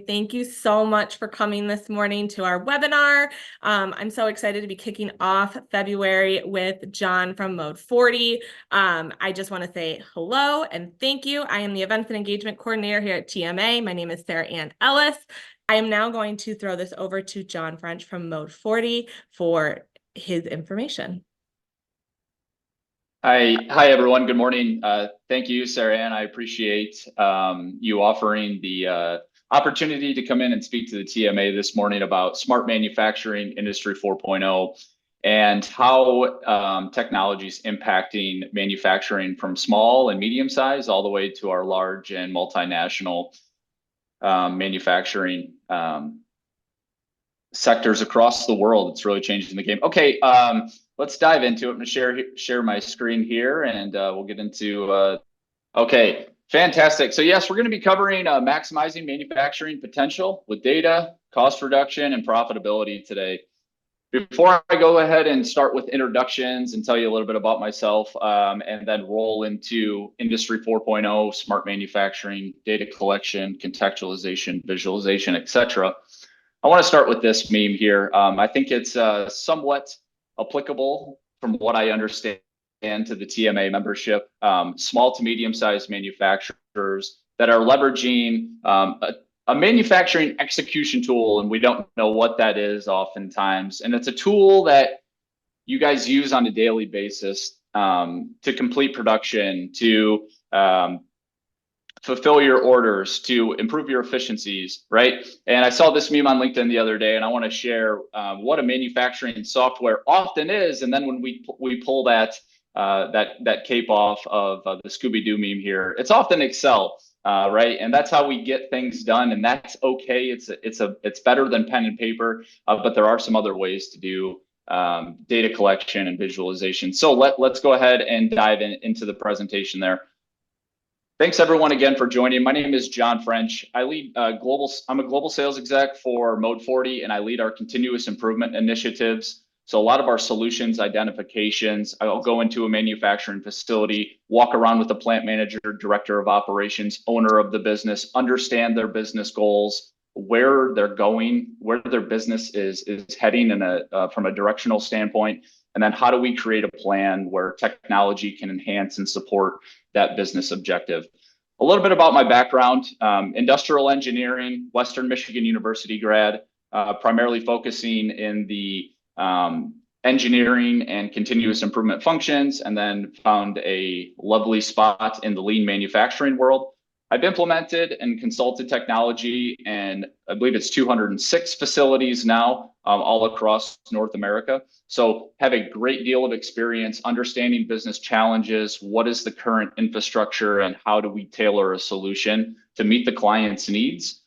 Thank you so much for coming this morning to our webinar. I'm so excited to be kicking off February with Jon from Mode40. I just want to say hello and thank you. I am the Events and Engagement Coordinator here at TMA. My name is Sarah Ann Ellis. I am now going to throw this over to Jon French from Mode40 for his information. Hi everyone. Good morning. Thank you, Sarah Ann. I appreciate you offering the opportunity to come in and speak to the TMA this morning about smart manufacturing industry 4.0 and how technology is impacting manufacturing from small and medium size all the way to our large and multinational manufacturing sectors across the world. It's really changing the game. Okay, let's dive into it. I'm gonna share my screen here, and we'll get into. Okay, fantastic. So yes, we're going to be covering maximizing manufacturing potential with data, cost reduction, and profitability today. Before I go ahead and start with introductions and tell you a little bit about myself, and then roll into Industry 4.0, smart manufacturing, data collection, contextualization, visualization, etc. I want to start with this meme here. I think it's somewhat applicable from what I understand to the TMA membership, small to medium-sized manufacturers that are leveraging a manufacturing execution tool, and we don't know what that is oftentimes. And it's a tool that you guys use on a daily basis to complete production, to fulfill your orders, to improve your efficiencies, right? And I saw this meme on LinkedIn the other day, and I want to share what a manufacturing software often is. And then when we pull that cape off of the Scooby-Doo meme here, it's often Excel, right? And that's how we get things done, and that's okay. It's better than pen and paper, but there are some other ways to do data collection and visualization. So let's go ahead and dive into the presentation there. Thanks everyone again for joining. My name is Jon French. I'm a global sales exec for Mode40, and I lead our continuous improvement initiatives. So a lot of our solutions identifications, I'll go into a manufacturing facility, walk around with the plant manager, director of operations, owner of the business, understand their business goals, where they're going, where their business is heading from a directional standpoint. And then how do we create a plan where technology can enhance and support that business objective? A little bit about my background: industrial engineering, Western Michigan University grad, primarily focusing in the engineering and continuous improvement functions, and then found a lovely spot in the lean manufacturing world. I've implemented and consulted technology, and I believe it's 206 facilities now, all across North America. So have a great deal of experience understanding business challenges, what is the current infrastructure, and how do we tailor a solution to meet the client's needs.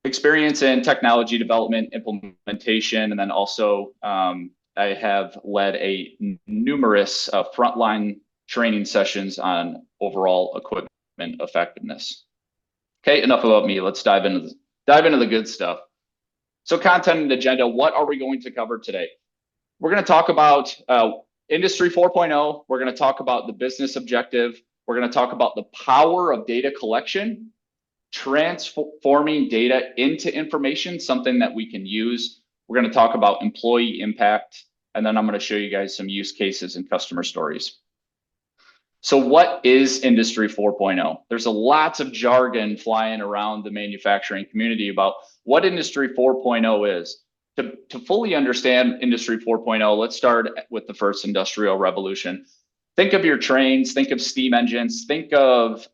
Experience in technology development, implementation, and then also I have led numerous frontline training sessions on overall equipment effectiveness. Okay, enough about me. Let's dive into the good stuff. So content and agenda, what are we going to cover today? We're going to talk about Industry 4.0. We're going to talk about the business objective. We're going to talk about the power of data collection, transforming data into information, something that we can use. We're going to talk about employee impact, and then I'm going to show you guys some use cases and customer stories. So what is Industry 4.0? There's lots of jargon flying around the manufacturing community about what Industry 4.0 is. To fully understand Industry 4.0, let's start with the first industrial revolution. Think of your trains, think of steam engines, think of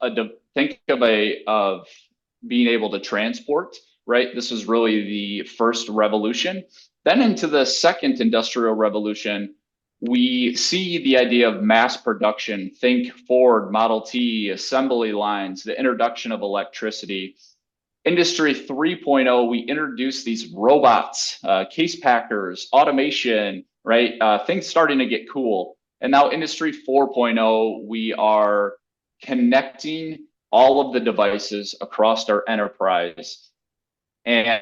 being able to transport, right? This is really the first revolution. Then into the second industrial revolution, we see the idea of mass production. Think Ford, Model T, assembly lines, the introduction of electricity. Industry 3.0, we introduce these robots, case packers, automation, right? Things starting to get cool. And now Industry 4.0, we are connecting all of the devices across our enterprise and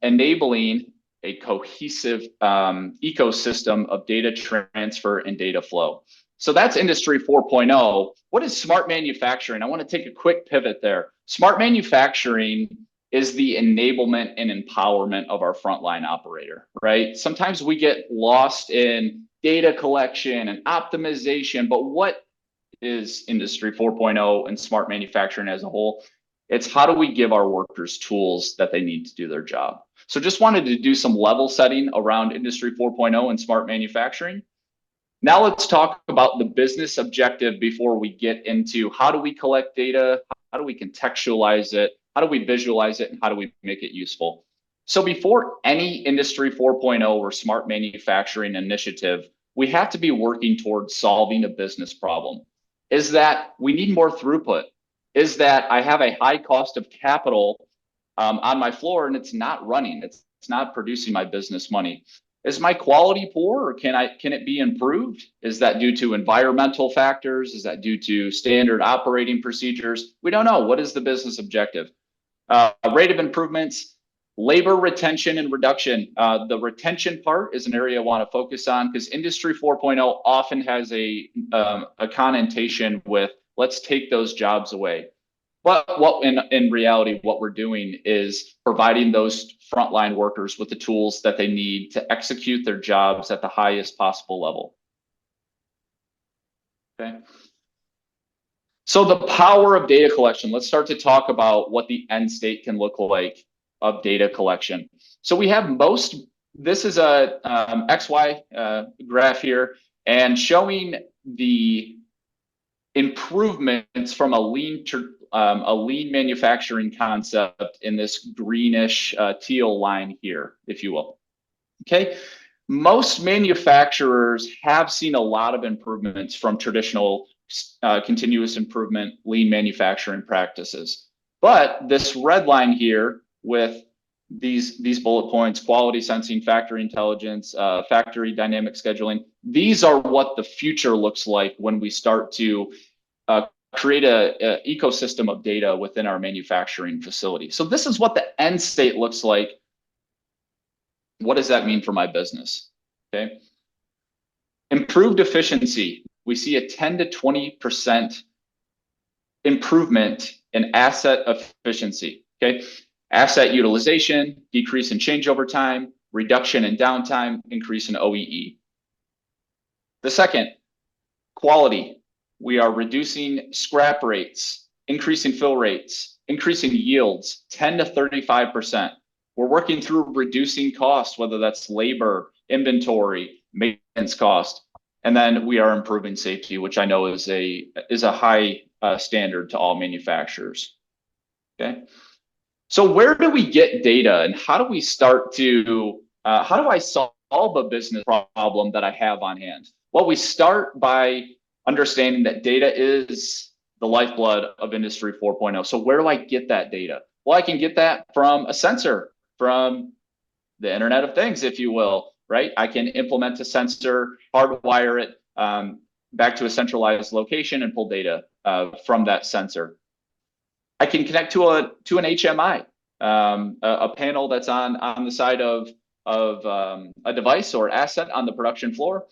enabling a cohesive ecosystem of data transfer and data flow. So that's Industry 4.0. What is smart manufacturing? I want to take a quick pivot there. Smart manufacturing is the enablement and empowerment of our frontline operator, right? Sometimes we get lost in data collection and optimization, but what is Industry 4.0 and smart manufacturing as a whole? It's how do we give our workers tools that they need to do their job? So just wanted to do some level setting around Industry 4.0 and smart manufacturing. Now let's talk about the business objective before we get into how do we collect data, how do we contextualize it, how do we visualize it, and how do we make it useful? So before any Industry 4.0 or smart manufacturing initiative, we have to be working towards solving a business problem. Is that we need more throughput? Is that I have a high cost of capital on my floor and it's not running, it's not producing my business money? Is my quality poor, or can it be improved? Is that due to environmental factors? Is that due to standard operating procedures? We don't know. What is the business objective? Rate of improvements, labor retention and reduction. The retention part is an area I want to focus on because Industry 4.0 often has a connotation with let's take those jobs away. But what in reality, what we're doing is providing those frontline workers with the tools that they need to execute their jobs at the highest possible level. Okay. So the power of data collection, let's start to talk about what the end state can look like of data collection. So we have this is a XY graph here and showing the improvements from a lean manufacturing concept in this greenish teal line here, if you will. Okay, most manufacturers have seen a lot of improvements from traditional continuous improvement lean manufacturing practices. But this red line here with these bullet points, quality sensing, factory intelligence, factory dynamic scheduling, these are what the future looks like when we start to create a ecosystem of data within our manufacturing facility. So this is what the end state looks like. What does that mean for my business? Okay. Improved efficiency. We see a 10 to 20% improvement in asset efficiency. Okay. Asset utilization, decrease in changeover time, reduction in downtime, increase in OEE. The second, quality. We are reducing scrap rates, increasing fill rates, increasing yields, 10 to 35%. We're working through reducing costs, whether that's labor, inventory, maintenance cost, and then we are improving safety, which I know is a high standard to all manufacturers. Okay, so where do we get data, and how do we start to how do I solve a business problem that I have on hand? Well, we start by understanding that data is the lifeblood of Industry 4.0. So where do I get that data? Well, I can get that from a sensor, from the Internet of Things, if you will, right? I can implement a sensor, hardwire it back to a centralized location and pull data from that sensor. I can connect to an HMI, a panel that's on the side of a device or asset on the production floor.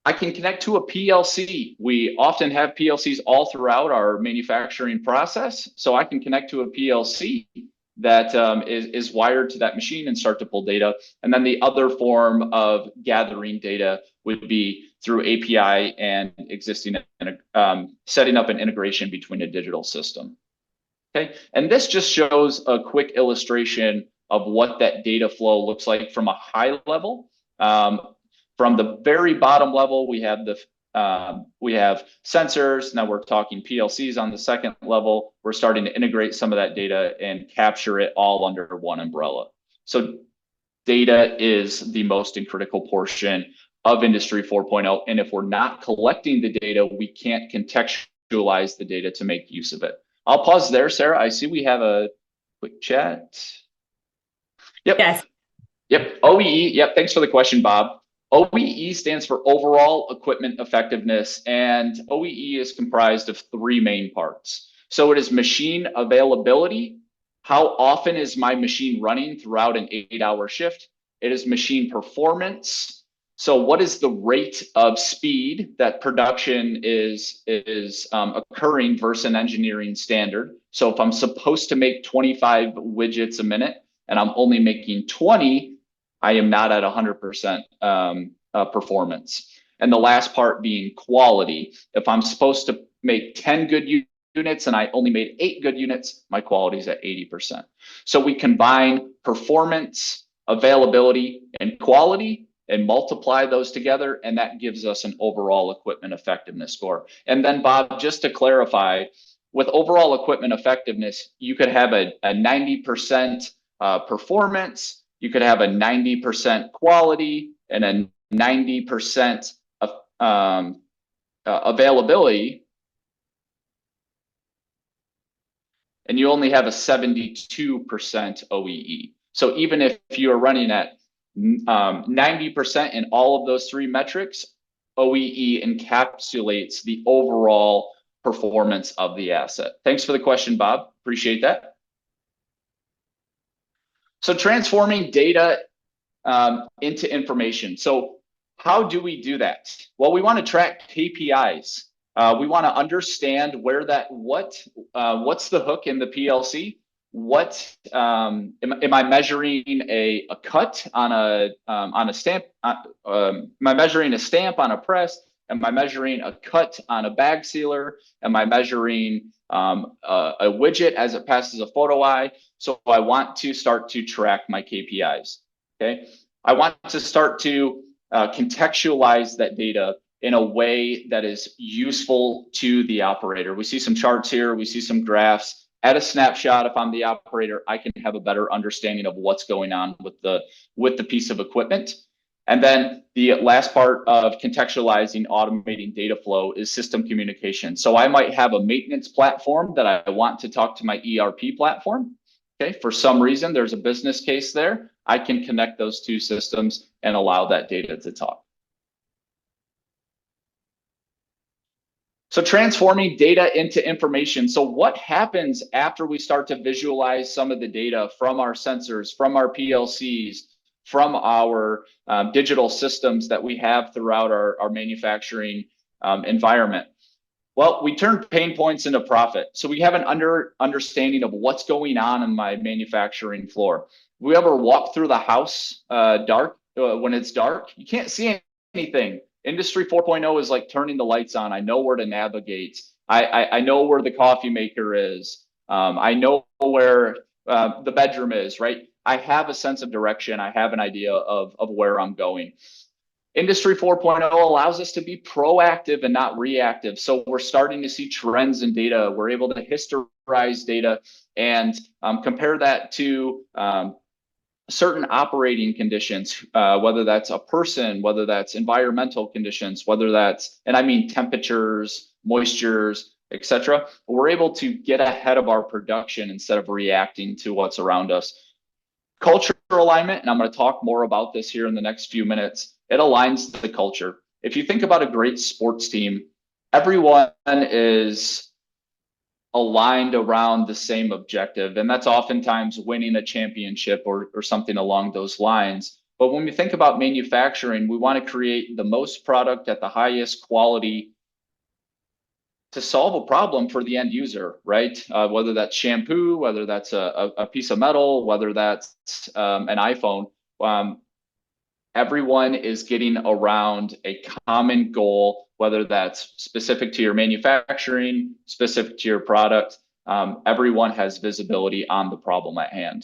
I can connect to a PLC. We often have PLCs all throughout our manufacturing process. So I can connect to a PLC that is wired to that machine and start to pull data. And then the other form of gathering data would be through API and existing setting up an integration between a digital system. Okay, and this just shows a quick illustration of what that data flow looks like from a high level. From the very bottom level, we have sensors. Now we're talking PLCs on the second level. We're starting to integrate some of that data and capture it all under one umbrella. So data is the most critical portion of Industry 4.0. And if we're not collecting the data, we can't contextualize the data to make use of it. I'll pause there, Sarah. I see we have a quick chat. Yep. Yes. Yep. OEE. Yep. Thanks for the question, Bob. OEE stands for overall equipment effectiveness, and OEE is comprised of three main parts. So it is machine availability. How often is my machine running throughout an 8-hour shift? It is machine performance. So what is the rate of speed that production is occurring versus an engineering standard? So if I'm supposed to make 25 widgets a minute and I'm only making 20, I am not at 100% performance. And the last part being quality. If I'm supposed to make 10 good units and I only made 8 good units, my quality is at 80%. So we combine performance, availability, and quality and multiply those together, and that gives us an overall equipment effectiveness score. And then, Bob, just to clarify, with overall equipment effectiveness, you could have a 90% performance, you could have a 90% quality, and a 90% availability, and you only have a 72% OEE. So even if you're running at 90% in all of those 3 metrics, OEE encapsulates the overall performance of the asset. Thanks for the question, Bob. Appreciate that. So transforming data into information. So how do we do that? Well, we want to track KPIs. We want to understand where what's the hook in the PLC? What am I measuring a cut on a stamp? Am I measuring a stamp on a press? Am I measuring a cut on a bag sealer? Am I measuring a widget as it passes a photo eye? So I want to start to track my KPIs. Okay, I want to start to contextualize that data in a way that is useful to the operator. We see some charts here, we see some graphs. At a snapshot, if I'm the operator, I can have a better understanding of what's going on with the piece of equipment. And then the last part of contextualizing, automating data flow is system communication. So I might have a maintenance platform that I want to talk to my ERP platform. Okay, for some reason, there's a business case there. I can connect those 2 systems and allow that data to talk. So transforming data into information. So what happens after we start to visualize some of the data from our sensors, from our PLCs, from our digital systems that we have throughout our manufacturing environment? Well, we turn pain points into profit. So we have an understanding of what's going on in my manufacturing floor. We ever walk through the house when it's dark? You can't see anything. Industry 4.0 is like turning the lights on. I know where to navigate. I know where the coffee maker is. I know where the bedroom is, right? I have a sense of direction. I have an idea of where I'm going. Industry 4.0 allows us to be proactive and not reactive. So we're starting to see trends in data. We're able to historize data and compare that to certain operating conditions, whether that's a person, whether that's environmental conditions, whether that's, and I mean temperatures, moistures, etc. We're able to get ahead of our production instead of reacting to what's around us. Culture alignment, and I'm going to talk more about this here in the next few minutes. It aligns the culture. If you think about a great sports team, everyone is aligned around the same objective, and that's oftentimes winning a championship or something along those lines. But when we think about manufacturing, we want to create the most product at the highest quality to solve a problem for the end user, right? Whether that's shampoo, whether that's a piece of metal, whether that's an iPhone, everyone is getting around a common goal, whether that's specific to your manufacturing, specific to your product. Everyone has visibility on the problem at hand.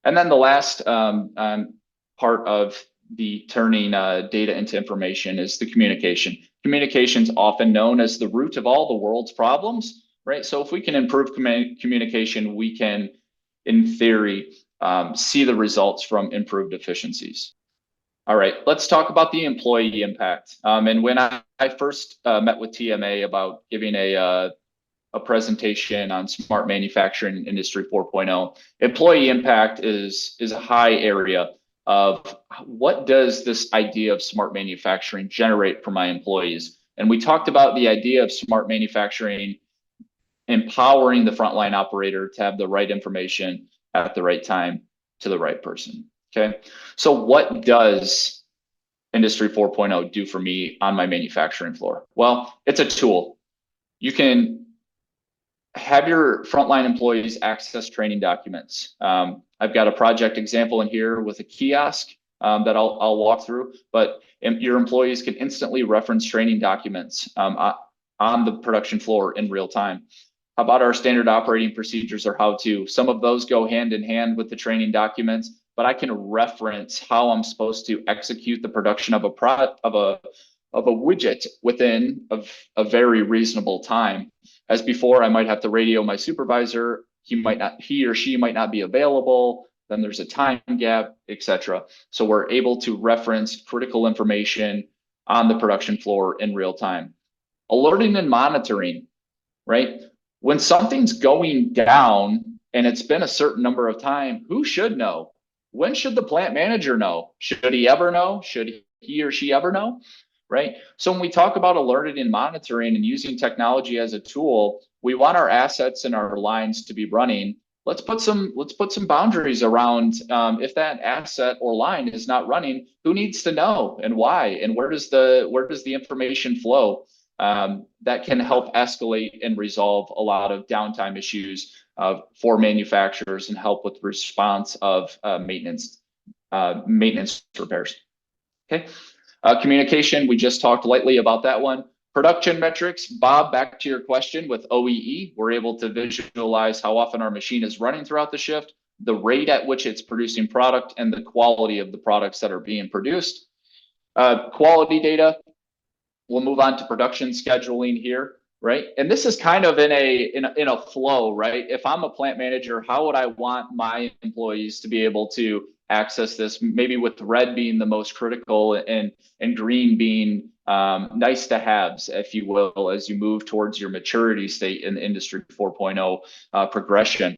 And then the last part of the turning data into information is the communication. Communication is often known as the root of all the world's problems, right? So if we can improve communication, we can, in theory, see the results from improved efficiencies. All right, let's talk about the employee impact. And when I first met with TMA about giving a presentation on smart manufacturing industry 4.0, employee impact is a high area of what does this idea of smart manufacturing generate for my employees. And we talked about the idea of smart manufacturing empowering the frontline operator to have the right information at the right time to the right person. Okay, so what does Industry 4.0 do for me on my manufacturing floor? Well, it's a tool. You can have your frontline employees access training documents. I've got a project example in here with a kiosk that I'll walk through, but your employees can instantly reference training documents on the production floor in real time. How about our standard operating procedures or how-to? Some of those go hand in hand with the training documents, but I can reference how I'm supposed to execute the production of a widget within a very reasonable time. As before, I might have to radio my supervisor. He or she might not be available. Then there's a time gap, etc. So we're able to reference critical information on the production floor in real time. Alerting and monitoring, right? When something's going down and it's been a certain number of time, who should know? When should the plant manager know? Should he ever know? Should he or she ever know? Right? So when we talk about alerting and monitoring and using technology as a tool, we want our assets and our lines to be running. Let's put some boundaries around if that asset or line is not running, who needs to know and why, and where does the information flow? That can help escalate and resolve a lot of downtime issues for manufacturers and help with response of maintenance repairs. Okay. Communication, we just talked lightly about that one. Production metrics, Bob, back to your question with OEE, we're able to visualize how often our machine is running throughout the shift, the rate at which it's producing product, and the quality of the products that are being produced. Quality data, we'll move on to production scheduling here, right? And this is kind of in a flow, right? If I'm a plant manager, how would I want my employees to be able to access this? Maybe with red being the most critical and green being nice to haves, if you will, as you move towards your maturity state in the Industry 4.0 progression.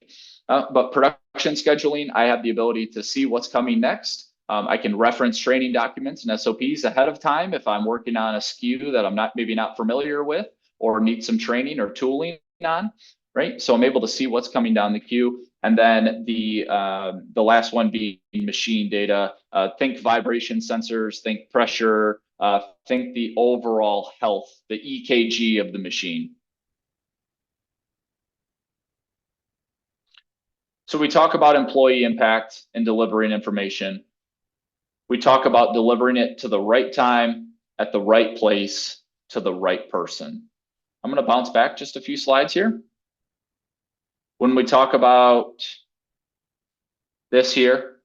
But production scheduling, I have the ability to see what's coming next. I can reference training documents and SOPs ahead of time if I'm working on a SKU that I'm maybe not familiar with or need some training or tooling on, right? So I'm able to see what's coming down the queue. And then the last one being machine data. Think vibration sensors, think pressure, think the overall health, the EKG of the machine. So we talk about employee impact and delivering information. We talk about delivering it to the right time, at the right place, to the right person. I'm going to bounce back just a few slides here. When we talk about this here,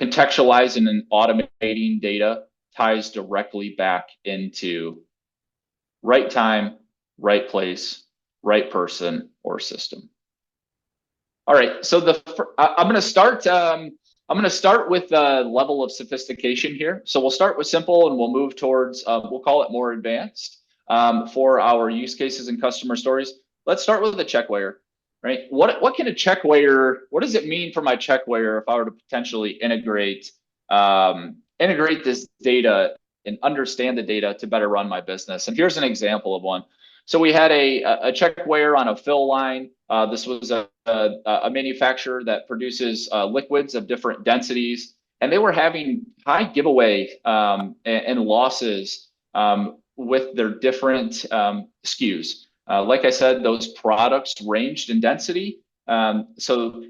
contextualizing and automating data ties directly back into right time, right place, right person, or system. All right, so I'm going to start with the level of sophistication here. So we'll start with simple and we'll move towards, we'll call it more advanced for our use cases and customer stories. Let's start with the check weigher, right? What can a check weigher, what does it mean for my check weigher if I were to potentially integrate this data and understand the data to better run my business? And here's an example of one. So we had a check weigher on a fill line. This was a manufacturer that produces liquids of different densities, and they were having high giveaway and losses with their different SKUs. Like I said, those products ranged in density, so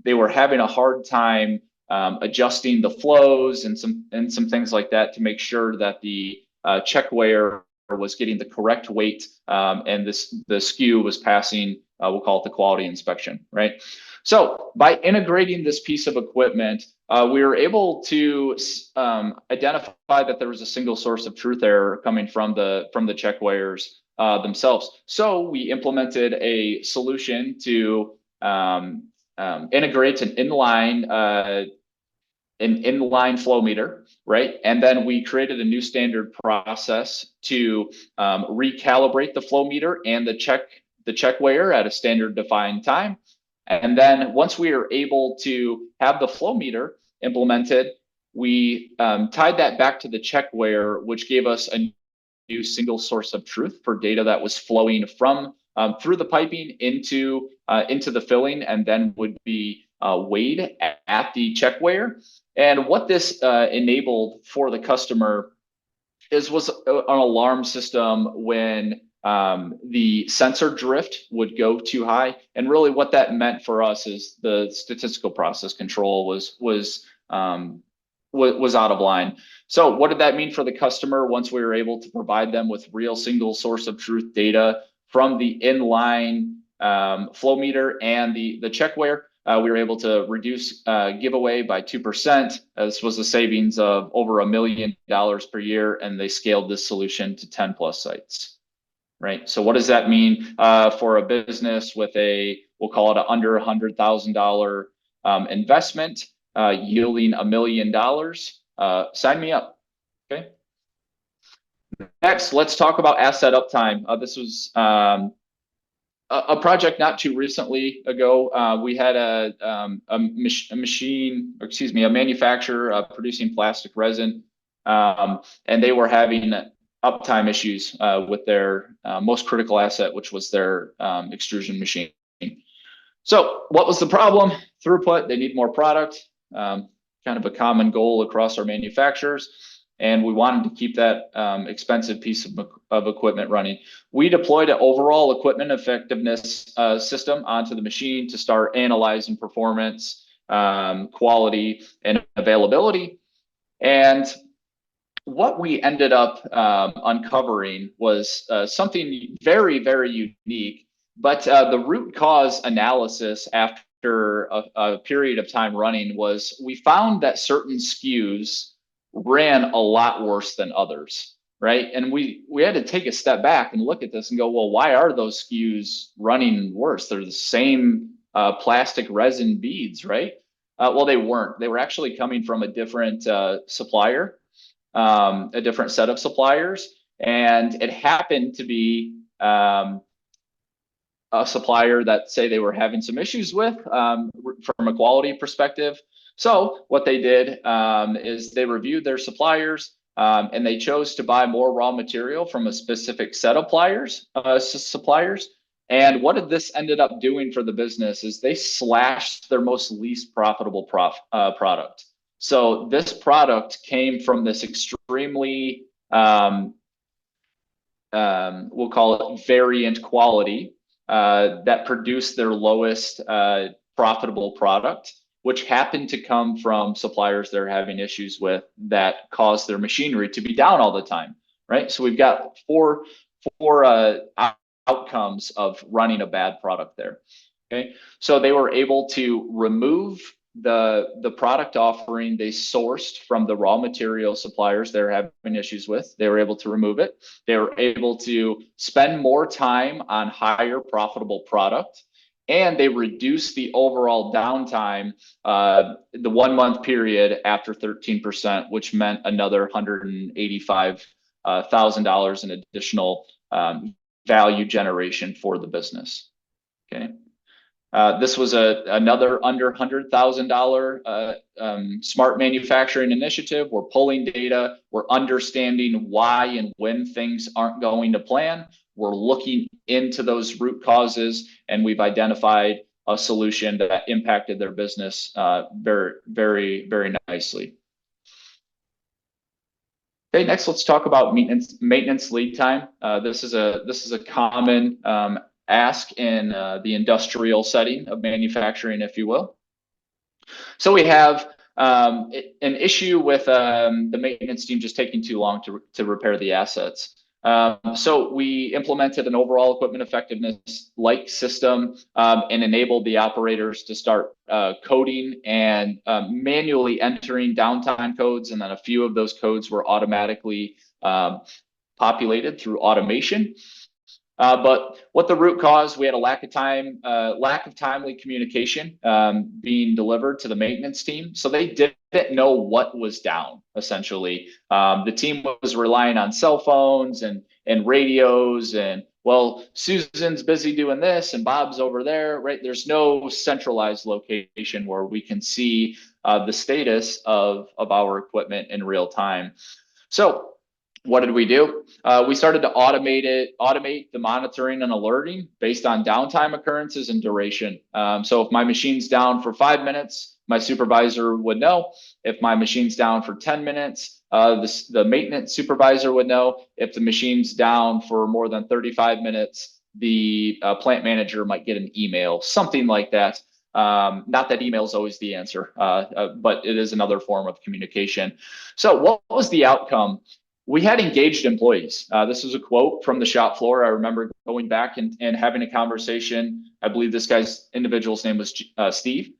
they were having a hard time adjusting the flows and some things like that to make sure that the check weigher was getting the correct weight and the SKU was passing, we'll call it the quality inspection, right? So by integrating this piece of equipment, we were able to identify that there was a single source of truth error coming from the check weighers themselves. So we implemented a solution to integrate an inline flow meter, right? And then we created a new standard process to recalibrate the flow meter and the check weigher at a standard defined time. And then once we are able to have the flow meter implemented, we tied that back to the check weigher, which gave us a new single source of truth for data that was flowing from through the piping into the filling, and then would be weighed at the check weigher. And what this enabled for the customer was an alarm system when the sensor drift would go too high. And really what that meant for us is the statistical process control was out of line. So what did that mean for the customer once we were able to provide them with real single source of truth data from the inline flow meter and the checkware? We were able to reduce giveaway by 2%. This was a savings of over $1 million per year, and they scaled this solution to 10 plus sites. Right. So what does that mean for a business with we'll call it under $100,000 investment, yielding $1 million? Sign me up. Okay. Next, let's talk about asset uptime. This was a project not too recently ago. We had a manufacturer producing plastic resin, and they were having uptime issues with their most critical asset, which was their extrusion machine. So what was the problem? Throughput. They need more product, kind of a common goal across our manufacturers. And we wanted to keep that expensive piece of equipment running. We deployed an overall equipment effectiveness system onto the machine to start analyzing performance, quality, and availability. And what we ended up uncovering was something very, very unique. But the root cause analysis after a period of time running was we found that certain SKUs ran a lot worse than others, right? And we had to take a step back and look at this and go, well, why are those SKUs running worse? They're the same plastic resin beads, right? Well, they weren't. They were actually coming from a different supplier, a different set of suppliers. And it happened to be a supplier that say they were having some issues with from a quality perspective. So what they did is they reviewed their suppliers and they chose to buy more raw material from a specific set of suppliers. And what did this ended up doing for the business is they slashed their most least profitable product. So this product came from this extremely, we'll call it variant quality that produced their lowest profitable product, which happened to come from suppliers they're having issues with that caused their machinery to be down all the time, right? So we've got four outcomes of running a bad product there. Okay, so they were able to remove the product offering they sourced from the raw material suppliers they're having issues with. They were able to remove it. They were able to spend more time on higher profitable product, and they reduced the overall downtime, the 1 month period after 13%, which meant another $185,000 in additional value generation for the business. Okay. This was another under $100,000 smart manufacturing initiative. We're pulling data. We're understanding why and when things aren't going to plan. We're looking into those root causes, and we've identified a solution that impacted their business very, very, very nicely. Okay, next let's talk about maintenance lead time. This is a common ask in the industrial setting of manufacturing, if you will. So we have an issue with the maintenance team just taking too long to repair the assets. So we implemented an overall equipment effectiveness like system and enabled the operators to start coding and manually entering downtime codes. And then a few of those codes were automatically populated through automation. But what the root cause, we had a lack of timely communication being delivered to the maintenance team. So they didn't know what was down, essentially. The team was relying on cell phones and radios and, well, Susan's busy doing this and Bob's over there, right? There's no centralized location where we can see the status of our equipment in real time. So what did we do? We started to automate the monitoring and alerting based on downtime occurrences and duration. So if my machine's down for 5 minutes, my supervisor would know. If my machine's down for 10 minutes, the maintenance supervisor would know. If the machine's down for more than 35 minutes, the plant manager might get an email, something like that. Not that email is always the answer, but it is another form of communication. So what was the outcome? We had engaged employees. This is a quote from the shop floor. I remember going back and having a conversation. I believe this individual's name was Steve.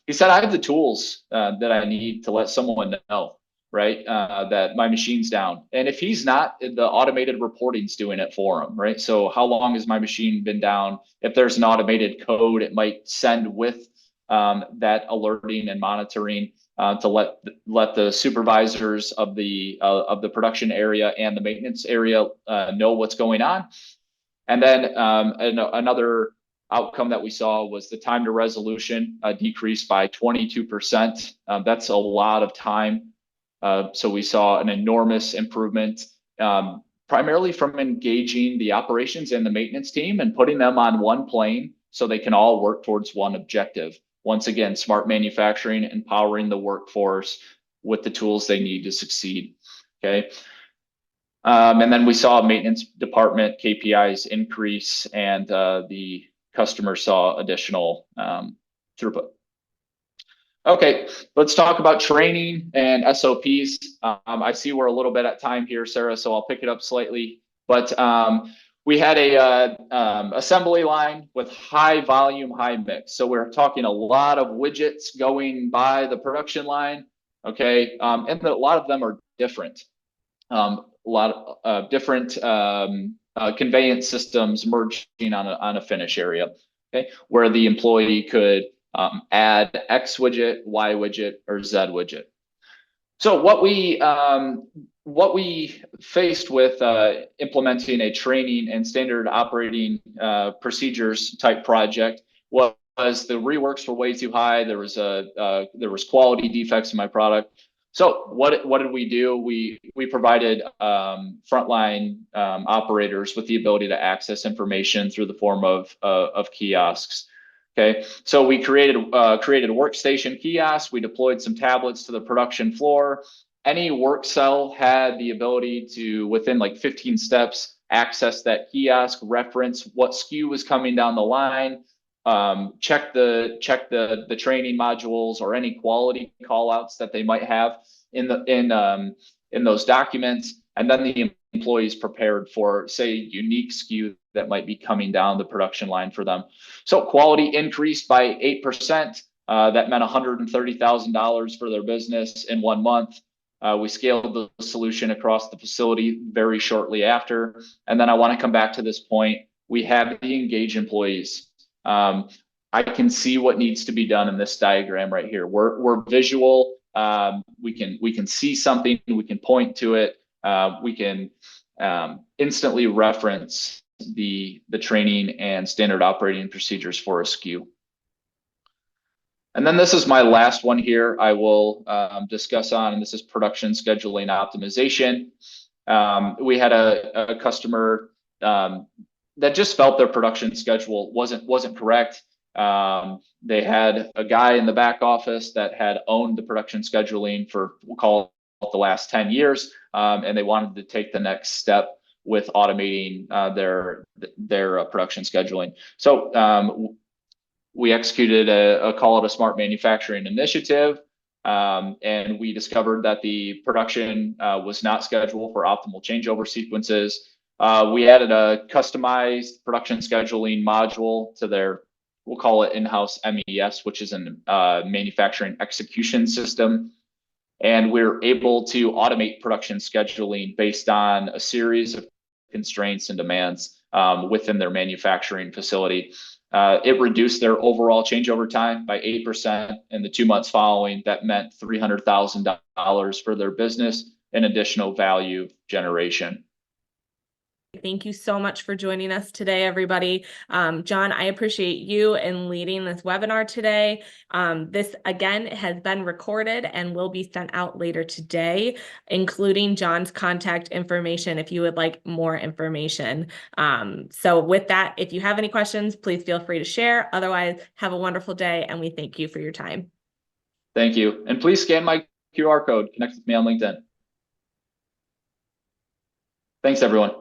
He said, I have the tools that I need to let someone know, right, that my machine's down. And if he's not, the automated reporting's doing it for him, right? So how long has my machine been down? If there's an automated code, it might send with that alerting and monitoring to let the supervisors of the production area and the maintenance area know what's going on. And then another outcome that we saw was the time to resolution decreased by 22%. That's a lot of time. So we saw an enormous improvement, primarily from engaging the operations and the maintenance team and putting them on one plane so they can all work towards one objective. Once again, smart manufacturing, empowering the workforce with the tools they need to succeed. Okay. And then we saw maintenance department KPIs increase, and the customer saw additional throughput. Okay, let's talk about training and SOPs. I see we're a little bit at time here, Sarah, so I'll pick it up slightly. But we had a assembly line with high volume, high mix. So we're talking a lot of widgets going by the production line. Okay, and a lot of them are different. A lot of different conveyance systems merging on a finish area. Okay, where the employee could add X widget, Y widget, or Z widget. So what we faced with implementing a training and standard operating procedures type project was the reworks were way too high. There was quality defects in my product. So what did we do? We provided frontline operators with the ability to access information through the form of kiosks. Okay, so we created a workstation kiosk. We deployed some tablets to the production floor. Any work cell had the ability to, within like 15 steps, access that kiosk, reference what SKU was coming down the line, check the training modules or any quality callouts that they might have in those documents, and then the employees prepared for, say, unique SKU that might be coming down the production line for them. So quality increased by 8%. That meant $130,000 for their business in 1 month. We scaled the solution across the facility very shortly after. And then I want to come back to this point. We have the engaged employees. I can see what needs to be done in this diagram right here. We're visual. We can see something. We can point to it. We can instantly reference the training and standard operating procedures for a SKU. And then this is my last one here I will discuss on, and this is production scheduling optimization. We had a customer that just felt their production schedule wasn't correct. They had a guy in the back office that had owned the production scheduling for, we'll call it, the last 10 years, and they wanted to take the next step with automating their production scheduling. So we executed call it a smart manufacturing initiative, and we discovered that the production was not scheduled for optimal changeover sequences. We added a customized production scheduling module to their, we'll call it in-house MES, which is a manufacturing execution system. And we're able to automate production scheduling based on a series of constraints and demands within their manufacturing facility. It reduced their overall changeover time by 8% in the 2 months following. That meant $300,000 for their business and additional value generation. Thank you so much for joining us today, everybody. Jon, I appreciate you in leading this webinar today. This, again, has been recorded and will be sent out later today, including Jon's contact information if you would like more information. So with that, if you have any questions, please feel free to share. Otherwise, have a wonderful day, and we thank you for your time. Thank you. And please scan my QR code, connect with me on LinkedIn. Thanks, everyone.